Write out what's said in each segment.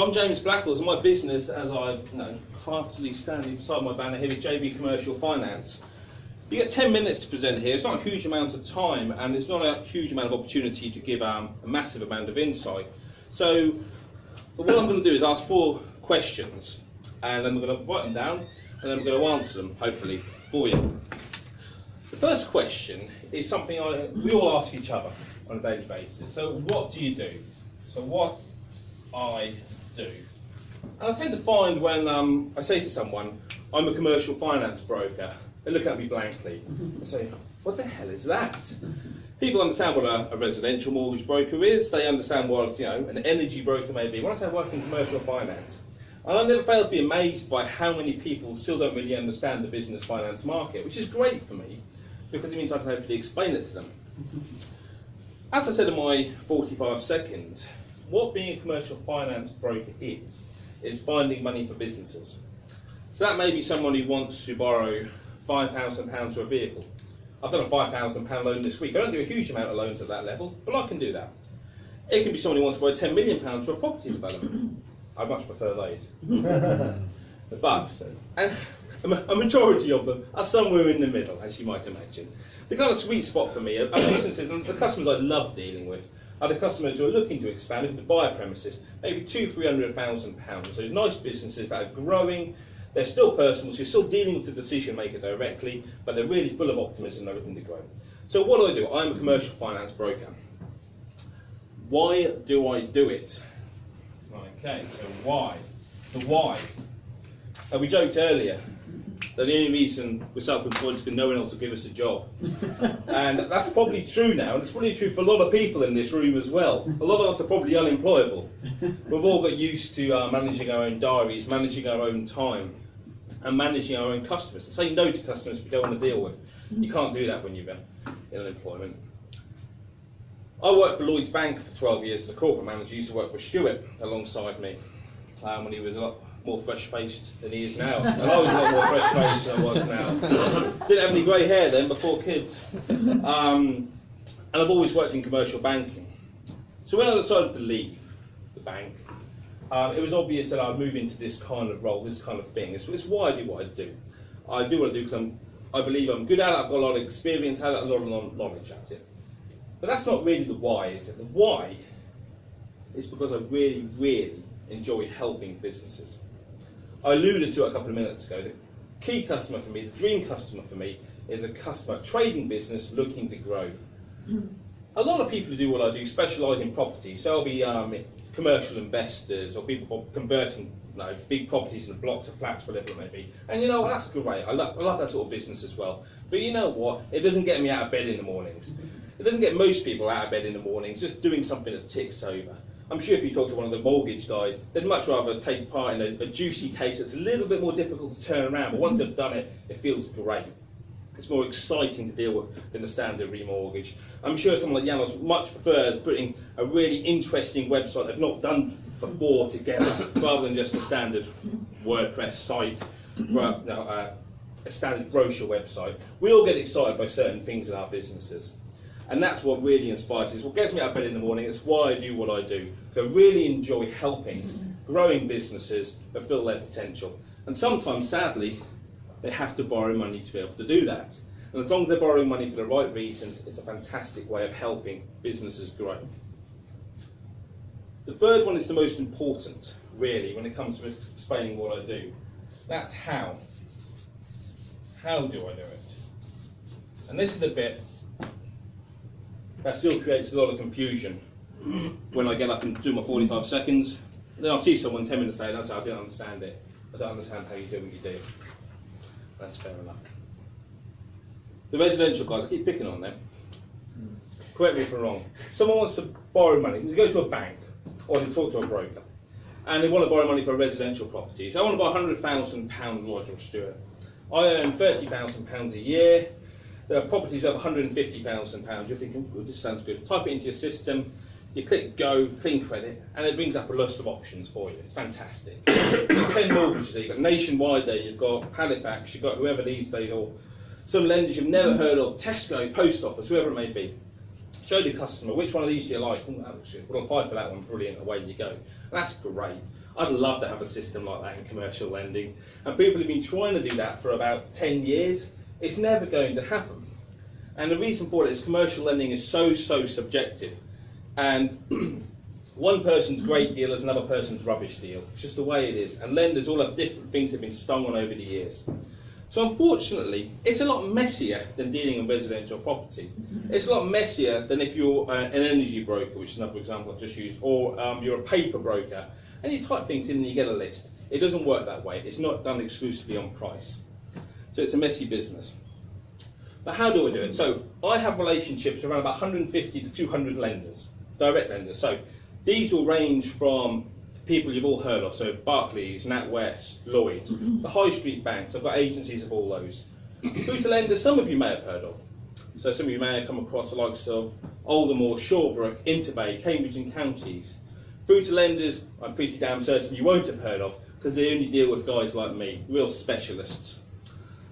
So I'm James Blackwell, and my business, as I craftily standing beside my banner here, is JB Commercial Finance. You get 10 minutes to present here. It's not a huge amount of time, and it's not a huge amount of opportunity to give a massive amount of insight. So what I'm going to do is ask 4 questions, and then we're going to write them down, and then we're going to answer them, hopefully, for you. The first question is something we all ask each other on a daily basis. So what do you do? So what I do. And I tend to find when I say to someone, I'm a commercial finance broker, they look at me blankly and say, what the hell is that? People understand what a residential mortgage broker is, they understand what an energy broker may be. When I say I work in commercial finance, and I never fail to be amazed by how many people still don't really understand the business finance market, which is great for me, because it means I can hopefully explain it to them. As I said in my 45 seconds, what being a commercial finance broker is finding money for businesses. So that may be someone who wants to borrow £5,000 for a vehicle. I've done a £5,000 loan this week. I don't do a huge amount of loans at that level, but I can do that. It can be someone who wants to borrow £10 million for a property development. I much prefer those. But a majority of them are somewhere in the middle, as you might imagine. The kind of sweet spot for me are businesses, and the customers I love dealing with, are the customers who are looking to expand, looking to buy a premises, maybe £200,000–300,000. So nice businesses that are growing, they're still personal, so you're still dealing with the decision maker directly, but they're really full of optimism, they're looking to grow. So what do? I'm a commercial finance broker. Why do I do it? Okay, so why? The why. We joked earlier that the only reason we're self-employed is because no one else will give us a job. And that's probably true now, and it's probably true for a lot of people in this room as well. A lot of us are probably unemployable. We've all got used to managing our own diaries, managing our own time, and managing our own customers. And saying no to customers we don't want to deal with. You can't do that when you're in unemployment. I worked for Lloyds Bank for 12 years as a corporate manager. I used to work with Stuart alongside me when he was a lot more fresh-faced than he is now. And I was a lot more fresh-faced than I was now. Didn't have any grey hair then, before kids. And I've always worked in commercial banking. So when I decided to leave the bank, it was obvious that I'd move into this kind of role, this kind of thing. It's why I do what I do. I do what I do because I believe I'm good at it, I've got a lot of experience at it, a lot of knowledge at it. But that's not really the why, is it? The why is because I really, really enjoy helping businesses. I alluded to it a couple of minutes ago. The key customer for me, the dream customer for me, is a customer, trading business looking to grow. A lot of people who do what I do specialise in property. So I'll be commercial investors or people converting big properties into blocks of flats, whatever it may be. And you know what, that's great. I love that sort of business as well. But you know what, it doesn't get me out of bed in the mornings. It doesn't get most people out of bed in the mornings, just doing something that ticks over. I'm sure if you talk to one of the mortgage guys, they'd much rather take part in a juicy case that's a little bit more difficult to turn around, but once they've done it, it feels great. It's more exciting to deal with than a standard remortgage. I'm sure someone like Janos much prefers putting a really interesting website they've not done before together, rather than just a standard WordPress site, a standard brochure website. We all get excited by certain things in our businesses. And that's what really inspires us. What gets me out of bed in the morning, it's why I do what I do. So I really enjoy helping growing businesses fulfill their potential. And sometimes, sadly, they have to borrow money to be able to do that. And as long as they're borrowing money for the right reasons, it's a fantastic way of helping businesses grow. The third one is the most important, really, when it comes to explaining what I do. That's how. How do I do it? And this is the bit that still creates a lot of confusion when I get up and do my 45 seconds. Then I'll see someone 10 minutes later and I'll say, I didn't understand it. I don't understand how you do what you do. That's fair enough. The residential guys, I keep picking on them. Correct me if I'm wrong. Someone wants to borrow money. They go to a bank or they talk to a broker and they want to borrow money for a residential property. So I want to buy £100,000, Roger or Stuart. I earn £30,000 a year. There are properties over £150,000. You're thinking, oh, this sounds good. Type it into your system, you click go, clean credit, and it brings up a list of options for you. It's fantastic. 10 mortgages there. You've got Nationwide there, you've got Halifax, you've got whoever these days, or some lenders you've never heard of, Tesco, Post Office, whoever it may be. Show the customer, which one of these do you like? Oh, that looks good. We'll apply for that one, brilliant, away you go. That's great. I'd love to have a system like that in commercial lending. And people have been trying to do that for about 10 years. It's never going to happen. And the reason for it is commercial lending is so subjective. And one person's great deal is another person's rubbish deal. It's just the way it is. And lenders all have different things that have been stung on over the years. So unfortunately, it's a lot messier than dealing in residential property. It's a lot messier than if you're an energy broker, which is another example I've just used, or you're a paper broker, and you type things in and you get a list. It doesn't work that way. It's not done exclusively on price. So it's a messy business. But how do I do it? So I have relationships with around about 150 to 200 lenders, direct lenders. So these will range from people you've all heard of, so Barclays, NatWest, Lloyds, the high street banks. I've got agencies of all those. Through to lenders some of you may have heard of. So some of you may have come across the likes of Aldermore, Shawbrook, Interbay, Cambridge and Counties. Through to lenders I'm pretty damn certain you won't have heard of, because they only deal with guys like me, real specialists.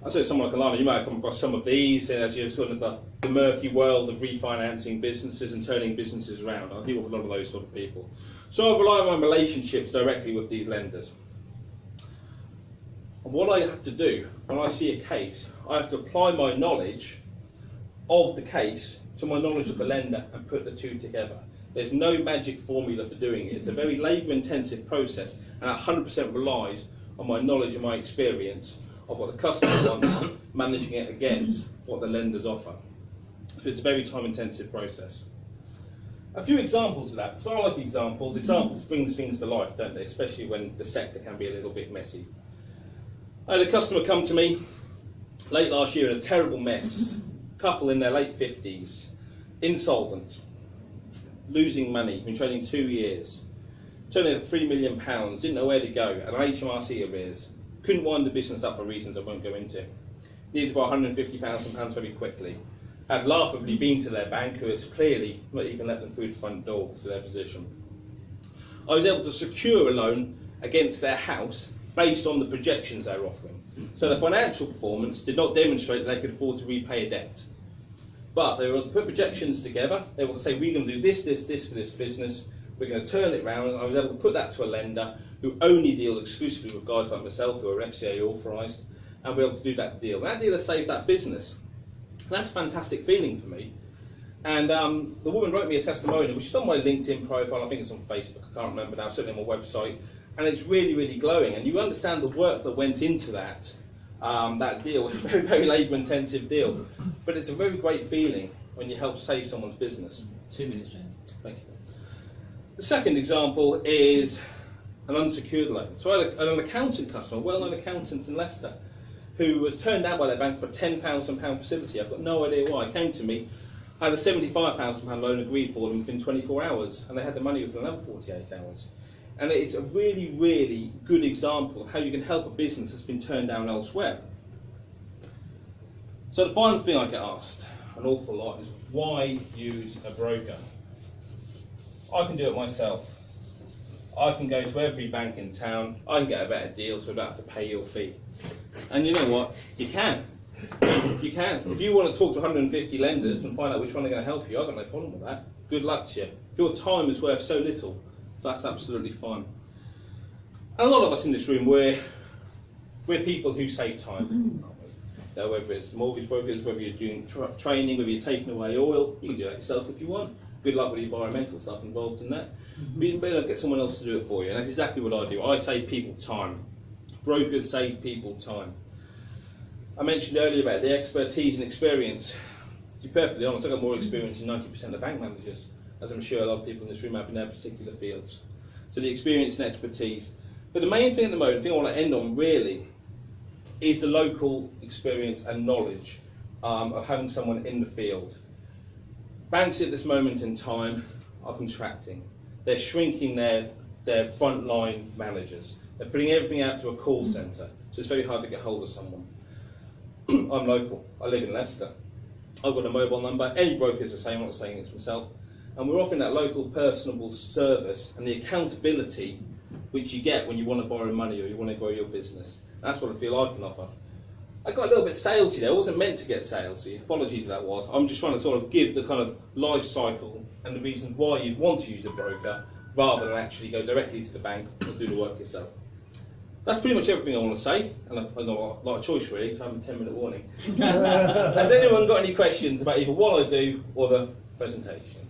I'll say someone like Alana, you might have come across some of these as you're sort of the murky world of refinancing businesses and turning businesses around. I deal with a lot of those sort of people. So I rely on my relationships directly with these lenders. And what I have to do when I see a case, I have to apply my knowledge of the case to my knowledge of the lender and put the two together. There's no magic formula for doing it. It's a very labour-intensive process, and 100% relies on my knowledge and my experience of what the customer wants, managing it against what the lenders offer. So it's a very time-intensive process. A few examples of that, because I like examples. Examples brings things to life, don't they? Especially when the sector can be a little bit messy. I had a customer come to me late last year in a terrible mess. Couple in their late 50s, insolvent, losing money, been trading 2 years, turning at £3 million, didn't know where to go, and HMRC arrears. Couldn't wind the business up for reasons I won't go into. Needed to borrow £150,000 very quickly. Had laughably been to their bank, who has clearly not even let them through the front door because of their position. I was able to secure a loan against their house based on the projections they were offering. So the financial performance did not demonstrate that they could afford to repay a debt. But they were able to put projections together. They were able to say, we're going to do this for this business. We're going to turn it around. And I was able to put that to a lender who only deal exclusively with guys like myself who are FCA authorised, and we're able to do that deal. And that deal has saved that business. And that's a fantastic feeling for me. And the woman wrote me a testimonial, which is on my LinkedIn profile. I think it's on Facebook. I can't remember now. Certainly on my website. And it's really glowing. And you understand the work that went into that. That deal was a very labour-intensive deal. But it's a very great feeling when you help save someone's business. 2 minutes, James. Thank you. The second example is an unsecured loan. So I had an accountant customer, a well-known accountant in Leicester, who was turned down by their bank for a £10,000 facility. I've got no idea why. He came to me. I had a £75,000 loan agreed for them within 24 hours, and they had the money within another 48 hours. And it's a really good example of how you can help a business that's been turned down elsewhere. So the final thing I get asked an awful lot is, why use a broker? I can do it myself. I can go to every bank in town, I can get a better deal so I don't have to pay your fee. And you know what? You can. You can. If you want to talk to 150 lenders and find out which one are going to help you, I've got no problem with that. Good luck to you. If your time is worth so little, that's absolutely fine. And a lot of us in this room, we're people who save time. Now, whether it's mortgage brokers, whether you're doing training, whether you're taking away oil, you can do that yourself if you want. Good luck with the environmental stuff involved in that. But you better get someone else to do it for you, and that's exactly what I do. I save people time. Brokers save people time. I mentioned earlier about the expertise and experience. To be perfectly honest, I've got more experience than 90% of bank managers, as I'm sure a lot of people in this room have in their particular fields. So the experience and expertise. But the main thing at the moment, the thing I want to end on really, is the local experience and knowledge of having someone in the field. Banks at this moment in time are contracting. They're shrinking their frontline managers. They're putting everything out to a call centre, so it's very hard to get hold of someone. I'm local. I live in Leicester. I've got a mobile number. Any broker's the same. I'm not saying it's myself. And we're offering that local personable service and the accountability which you get when you want to borrow money or you want to grow your business. That's what I feel I can offer. I got a little bit salesy there. I wasn't meant to get salesy. Apologies if that was. I'm just trying to sort of give the kind of life cycle and the reasons why you'd want to use a broker rather than actually go directly to the bank or do the work yourself. That's pretty much everything I want to say, and I've got a lot of choice really, so I have a 10-minute warning. Has anyone got any questions about either what I do or the presentation?